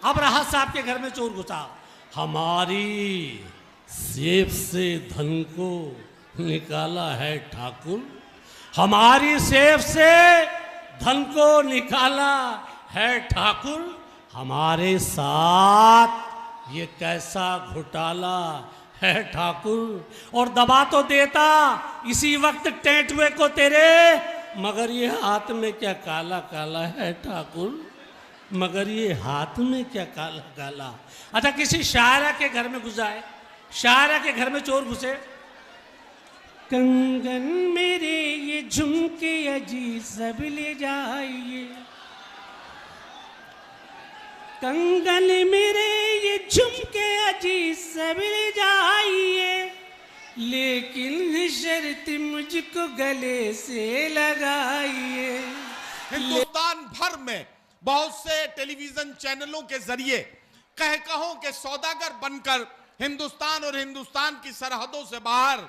अब राहत साहब के घर में चोर घुसा। हमारी सेफ से धन को निकाला है ठाकुर, हमारी सेफ से धन को निकाला है ठाकुर, हमारे साथ ये कैसा घोटाला है ठाकुर। और दबा तो देता इसी वक्त टेंटुए को तेरे, मगर ये हाथ में क्या काला काला है ठाकुर, मगर ये हाथ में क्या काला काला। अच्छा, किसी शायरा के घर में घुस जाए, शायरा के घर में चोर घुसे। कंगन मेरे ये झुमके अजी सब ले जाइए, कंगन मेरे ये झुमके अजी सब ले जाइए, लेकिन शर्त मुझको गले से लगाइए। हिंदुस्तान भर में बहुत से टेलीविजन चैनलों के जरिए कहकहों के सौदागर बनकर हिंदुस्तान और हिंदुस्तान की सरहदों से बाहर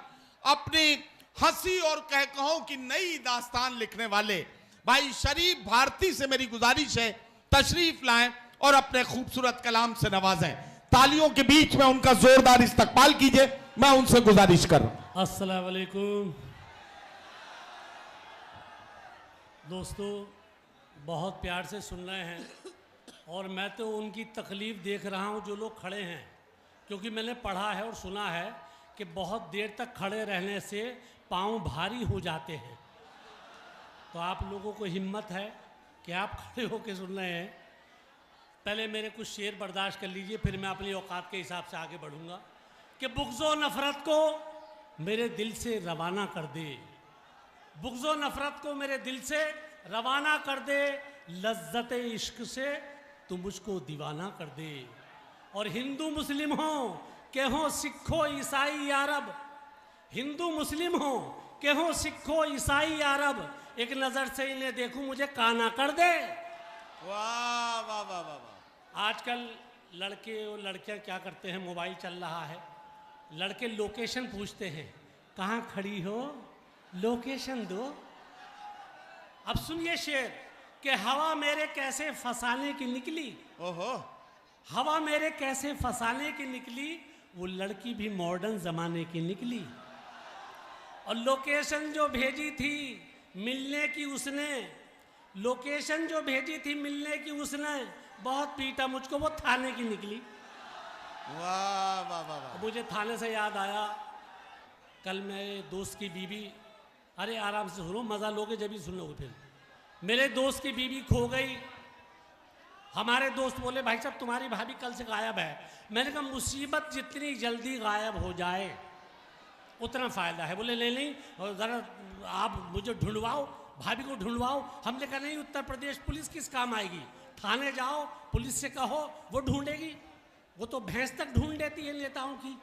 अपनी हंसी और कहकहों की नई दास्तान लिखने वाले भाई शरीफ भारती से मेरी गुजारिश है, तशरीफ लाएं और अपने खूबसूरत कलाम से नवाजें। तालियों के बीच में उनका जोरदार इस्तकबाल कीजिए, मैं उनसे गुजारिश कर रहा हूं। अस्सलाम वालेकुम दोस्तों, बहुत प्यार से सुन रहे हैं और मैं तो उनकी तकलीफ देख रहा हूं जो लोग खड़े हैं, क्योंकि मैंने पढ़ा है और सुना है कि बहुत देर तक खड़े रहने से पाँव भारी हो जाते हैं। तो आप लोगों को हिम्मत है कि आप खड़े होकर सुन रहे हैं। पहले मेरे कुछ शेर बर्दाश्त कर लीजिए, फिर मैं अपनी औकात के हिसाब से आगे बढ़ूंगा। कि बुग़्ज़ो नफ़रत को मेरे दिल से रवाना कर दे, बुग़्ज़ो नफ़रत को मेरे दिल से रवाना कर दे, लज्जत इश्क से तू मुझको दीवाना कर दे। और हिंदू मुस्लिम हो के हो सिखो ईसाई अरब, हिंदू मुस्लिम हो के हो सिखो ईसाई अरब, एक नज़र से इन्हें देखूं मुझे काना कर दे। वाह वाह वाह वाह वाह। आजकल लड़के और लड़कियां क्या करते हैं, मोबाइल चल रहा है, लड़के लोकेशन पूछते हैं, कहाँ खड़ी हो, लोकेशन दो। अब सुनिए शेर कि हवा मेरे कैसे फसाने की निकली, ओहो, हवा मेरे कैसे फसाने की निकली, वो लड़की भी मॉडर्न जमाने की निकली। और लोकेशन जो भेजी थी मिलने की उसने, लोकेशन जो भेजी थी मिलने की उसने, बहुत पीटा मुझको, वो थाने की निकली। वाह वाह वाह वाह। मुझे थाने से याद आया, कल मेरे दोस्त की बीवी, अरे आराम से सुनो, मज़ा लोगे जब भी सुन लोगे। फिर मेरे दोस्त की बीवी खो गई। हमारे दोस्त बोले भाई साहब तुम्हारी भाभी कल से गायब है। मैंने कहा मुसीबत जितनी जल्दी गायब हो जाए उतना फ़ायदा है। बोले नहीं नहीं ज़रा आप मुझे ढूंढवाओ, भाभी को ढूंढवाओ। हमने कहा नहीं, उत्तर प्रदेश पुलिस किस काम आएगी, थाने जाओ, पुलिस से कहो, वो ढूंढेगी, वो तो भैंस तक ढूंढ देती है नेताओं की।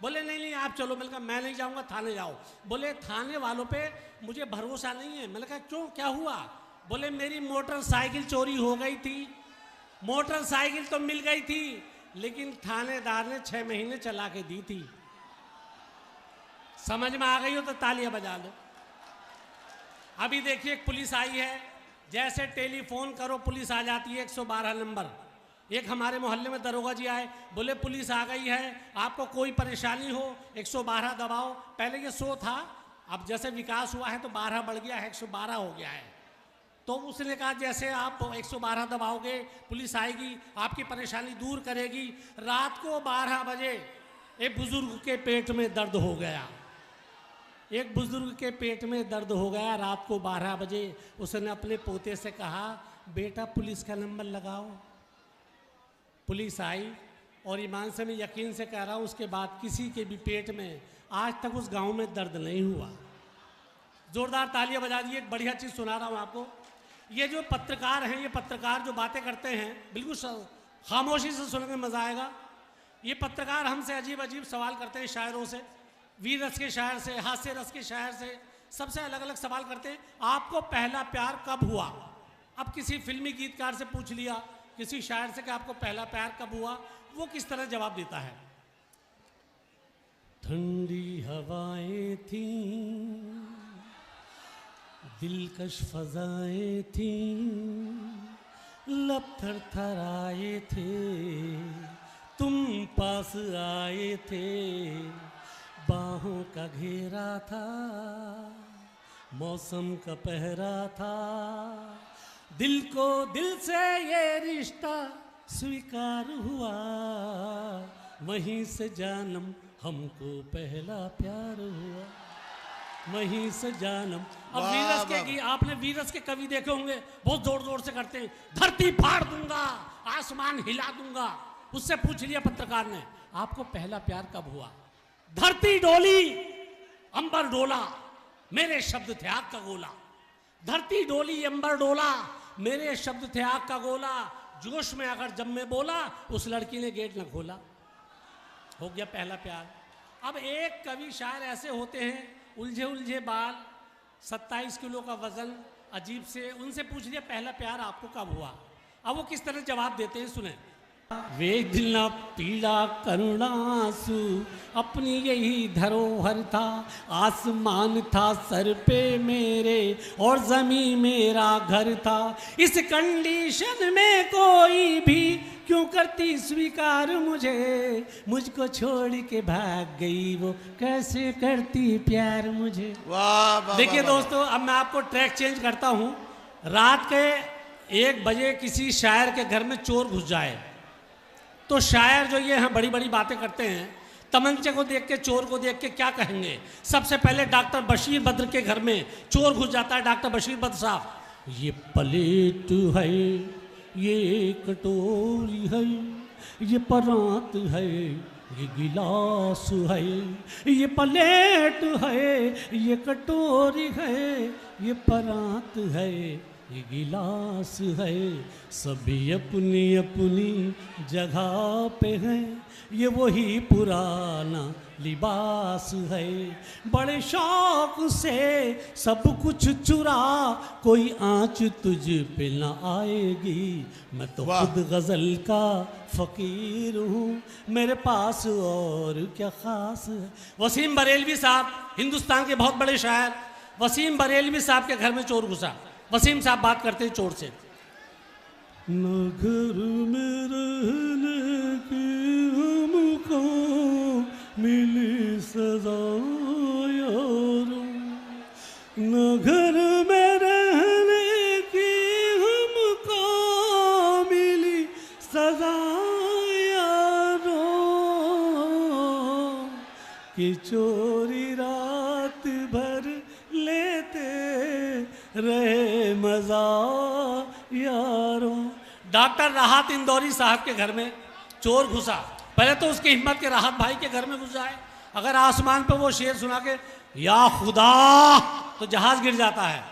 बोले नहीं नहीं आप चलो। मैंने कहा मैं नहीं जाऊंगा, थाने जाओ। बोले थाने वालों पे मुझे भरोसा नहीं है। मैंने कहा क्यों, क्या हुआ? बोले मेरी मोटरसाइकिल चोरी हो गई थी। मोटरसाइकिल तो मिल गई थी लेकिन थानेदार ने 6 महीने चला के दी थी। समझ में आ गई हो तो तालियां बजा लो। अभी देखिए एक पुलिस आई है, जैसे टेलीफोन करो पुलिस आ जाती है, 112 नंबर। एक हमारे मोहल्ले में दरोगा जी आए, बोले पुलिस आ गई है, आपको कोई परेशानी हो 112 दबाओ। पहले ये 100 था, अब जैसे विकास हुआ है तो 12 बढ़ गया है, 112 हो गया है। तो उसने कहा जैसे आप 112 दबाओगे पुलिस आएगी, आपकी परेशानी दूर करेगी। रात को 12 बजे एक बुजुर्ग के पेट में दर्द हो गया, एक बुजुर्ग के पेट में दर्द हो गया। रात को 12 बजे उसने अपने पोते से कहा बेटा पुलिस का नंबर लगाओ। पुलिस आई और ईमान से मैं यकीन से कह रहा हूँ उसके बाद किसी के भी पेट में आज तक उस गांव में दर्द नहीं हुआ। जोरदार तालियां बजा दिए। एक बढ़िया चीज़ सुना रहा हूँ आपको। ये जो पत्रकार हैं, ये पत्रकार जो बातें करते हैं बिल्कुल खामोशी से सुनने में मज़ा आएगा। ये पत्रकार हमसे अजीब अजीब सवाल करते हैं, शायरों से, वीर रस के शायर से, हास्य रस के शायर से, सबसे अलग अलग सवाल करते हैं। आपको पहला प्यार कब हुआ? अब किसी फिल्मी गीतकार से पूछ लिया, किसी शायर से कि आपको पहला प्यार कब हुआ, वो किस तरह जवाब देता है। ठंडी हवाएं थी, दिलकश फजाएं थी, लब थरथराए थे, तुम पास आए थे, बाहों का घेरा था, मौसम का पहरा था, दिल को दिल से ये रिश्ता स्वीकार हुआ, वहीं से जानम हमको पहला प्यार हुआ, वहीं से जानम। अब वीरस के आपने वीरस के कवि देखे होंगे, बहुत जोर जोर से करते हैं, धरती फाड़ दूंगा, आसमान हिला दूंगा। उससे पूछ लिया पत्रकार ने, आपको पहला प्यार कब हुआ? धरती डोली, अंबर डोला, मेरे शब्द थे आग का गोला। धरती डोली, अंबर डोला, मेरे शब्द थे आग का गोला। जोश में अगर जब मैं बोला, उस लड़की ने गेट न खोला। हो गया पहला प्यार। अब एक कवि शायर ऐसे होते हैं, उलझे उलझे बाल, 27 किलो का वजन, अजीब से। उनसे पूछ लिया पहला प्यार आपको कब हुआ? अब वो किस तरह जवाब देते हैं, सुने। वेदना पीड़ा करुणासु अपनी यही धरोहर था, आसमान था सर पे मेरे और जमीन मेरा घर था। इस कंडीशन में कोई भी क्यों करती स्वीकार मुझे, मुझको छोड़ के भाग गई वो कैसे करती प्यार मुझे। वाह। देखिए दोस्तों, अब मैं आपको ट्रैक चेंज करता हूँ। रात के 1 बजे किसी शायर के घर में चोर घुस जाए तो शायर जो ये बड़ी बड़ी बातें करते हैं, तमंचे को देख के, चोर को देख के क्या कहेंगे? सबसे पहले डॉक्टर बशीर बद्र के घर में चोर घुस जाता है। डॉक्टर बशीर बद्र साहब, ये प्लेट है, ये कटोरी है, ये परात है, ये गिलास है, ये प्लेट है, ये कटोरी है, ये परात है, ये गिलास है, सभी अपनी अपनी जगह पे हैं, ये वही पुराना लिबास है। बड़े शौक से सब कुछ चुरा, कोई आँच तुझ पे न आएगी, मैं तो खुद गज़ल का फ़कीर हूँ, मेरे पास और क्या ख़ास है। वसीम बरेलवी साहब, हिंदुस्तान के बहुत बड़े शायर, वसीम बरेलवी साहब के घर में चोर घुसा। वसीम साहब बात करते हैं चोर से। न घर में रहने की हमको मिली सजा यारों, न घर में रहने की हमको मिली सजा यारों, कि चोरी रात भर लेते रहे मजा यारों। डॉक्टर राहत इंदौरी साहब के घर में चोर घुसा। पहले तो उसकी हिम्मत के राहत भाई के घर में घुस जाए, अगर आसमान पे वो शेर सुना के या खुदा, तो जहाज गिर जाता है।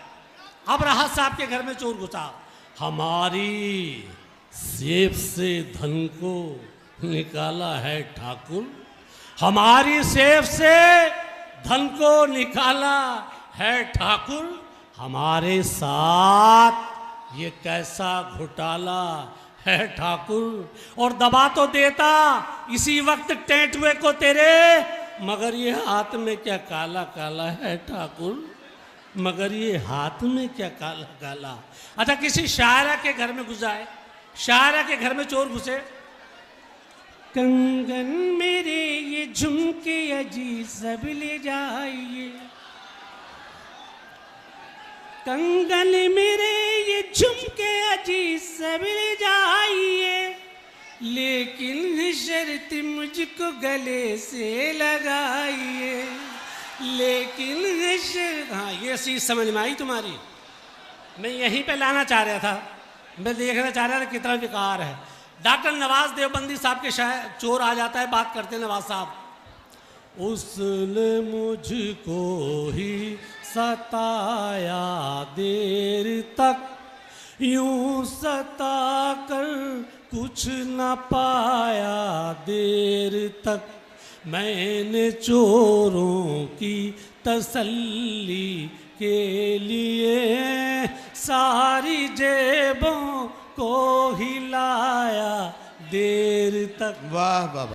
अब राहत साहब के घर में चोर घुसा। हमारी सेफ से धन को निकाला है ठाकुर, हमारी सेफ से धन को निकाला है ठाकुर, हमारे साथ ये कैसा घोटाला है ठाकुर। और दबा तो देता इसी वक्त टेंटुए को तेरे, मगर ये हाथ में क्या काला काला है ठाकुर, मगर ये हाथ में क्या काला काला। अच्छा, किसी शायरा के घर में घुसाए, शायरा के घर में चोर घुसे। कंगन मेरे ये झुमके अजी सब ले जाइए, कंगन मेरे ये झुमके अजी सब ले जाइए, लेकिन शर्त मुझको गले से लगाइए, लेकिन शर्त। हाँ, ये चीज समझ में आई तुम्हारी? मैं यहीं पे लाना चाह रहा था, मैं देखना चाह रहा था कितना विकार है। डॉक्टर नवाज देवबंदी साहब के शायर चोर आ जाता है, बात करते हैं नवाज साहब। उसने मुझको ही सताया देर तक, यूं सता कर कुछ न पाया देर तक, मैंने चोरों की तसल्ली के लिए सारी जेबों को हिलाया देर तक। वाह वाह।